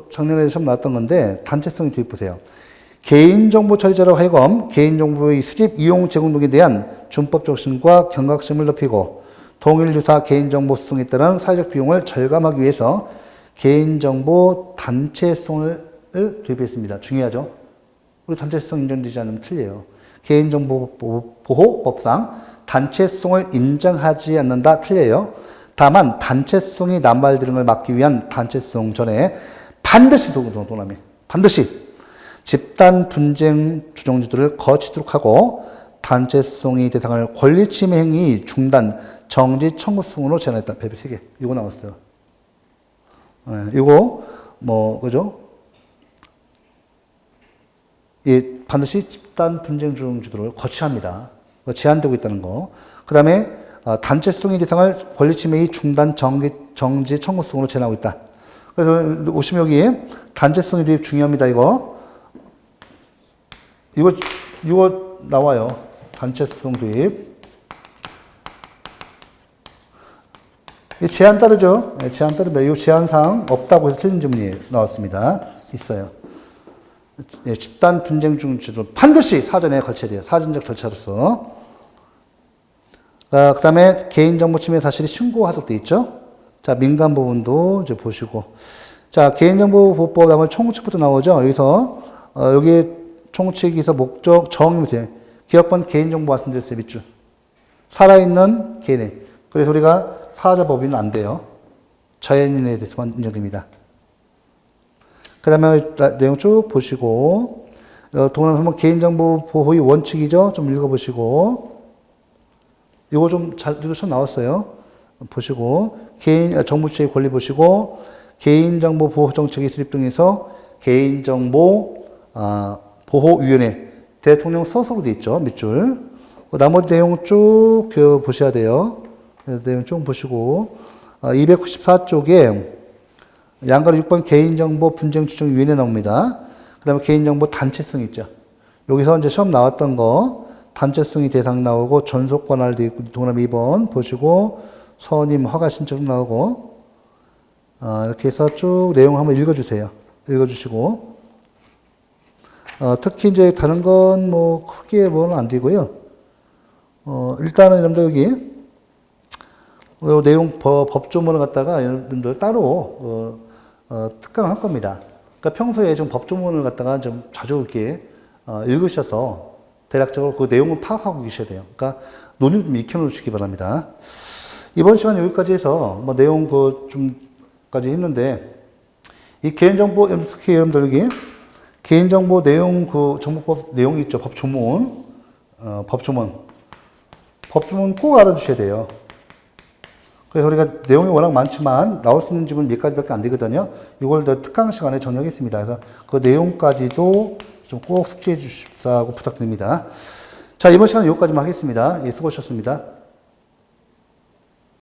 작년에 시험 나왔던 건데, 단체성이 도입 보세요. 개인정보 처리자로 하여금 개인정보의 수집, 이용, 제공 등에 대한 준법적 심과 경각심을 높이고 동일 유사 개인정보 수송에 따른 사회적 비용을 절감하기 위해서 개인정보 단체성을 도입했습니다. 중요하죠. 우리 단체성 인정되지 않으면 틀려요. 개인정보보호법상 단체성을 인정하지 않는다 틀려요. 다만 단체성이 남발되는 걸 막기 위한 단체성 전에 반드시 집단 분쟁 조정제도를 거치도록 하고 단체성의 대상을 권리침해 행위 중단, 정지 청구성으로 제한했다. 배분 3개. 이거 나왔어요. 이거 그죠? 반드시 집단 분쟁 중지도를 거치합니다. 제한되고 있다는 거. 그 다음에 단체 수동의 대상을 권리 침해의 중단 정지 청구성으로 제한하고 있다. 그래서 오시면 여기 단체 수동의 도입 중요합니다. 이거 나와요. 단체 수동 도입. 제한 따르죠. 제한 따르면 이 제한사항 없다고 해서 틀린 질문이 나왔습니다. 있어요. 집단 분쟁 중지도 반드시 사전에 거쳐야 돼요. 사전적 절차로서. 그 다음에 개인정보 침해 사실이 신고하도록 되어 있죠. 자, 민간 부분도 이제 보시고. 자, 개인정보보호법 하면 총칙부터 나오죠. 여기서, 여기 총칙에서 목적, 정의무세. 기업권 개인정보 말씀드렸어요. 밑줄. 살아있는 개인의. 그래서 우리가 사자법인은 안 돼요. 자연인에 대해서만 인정됩니다. 그 다음에 내용 쭉 보시고, 동남아선문 개인정보 보호의 원칙이죠. 좀 읽어보시고, 이거 좀 처음 나왔어요. 보시고, 정부주의 권리 보시고, 개인정보 보호 정책의 수립 등에서 개인정보 보호위원회 대통령 소속으로 되어 있죠. 밑줄. 나머지 내용 쭉 보셔야 돼요. 내용 쭉 보시고, 294쪽에 양가로 6번 개인정보 분쟁추정위원회 나옵니다. 그 다음에 개인정보 단체성 있죠. 여기서 이제 시험 나왔던 거, 단체성이 대상 나오고, 전속 관할도 있고, 동그라미 2번 보시고, 선임 허가 신청 나오고, 이렇게 해서 쭉 내용 한번 읽어주세요. 읽어주시고, 특히 이제 다른 건 크게 안 되고요. 일단은 여러분들 여기, 내용 법조문을 갖다가 여러분들 따로 특강할 겁니다. 그러니까 평소에 좀 법조문을 갖다가 좀 자주 이렇게 읽으셔서 대략적으로 그 내용을 파악하고 계셔야 돼요. 그러니까 논의를 좀 익혀놓으시기 바랍니다. 이번 시간 여기까지 해서 내용 좀까지 했는데 이 개인정보 특히 여러분들 여기 개인정보 내용 정보법 내용이 있죠. 법조문 꼭 알아두셔야 돼요. 그래서 우리가 내용이 워낙 많지만 나올 수 있는 질문 몇 가지밖에 안 되거든요. 이걸 더 특강 시간에 정리하겠습니다. 그래서 그 내용까지도 좀 꼭 숙지해 주십사고 부탁드립니다. 자, 이번 시간은 여기까지만 하겠습니다. 수고하셨습니다.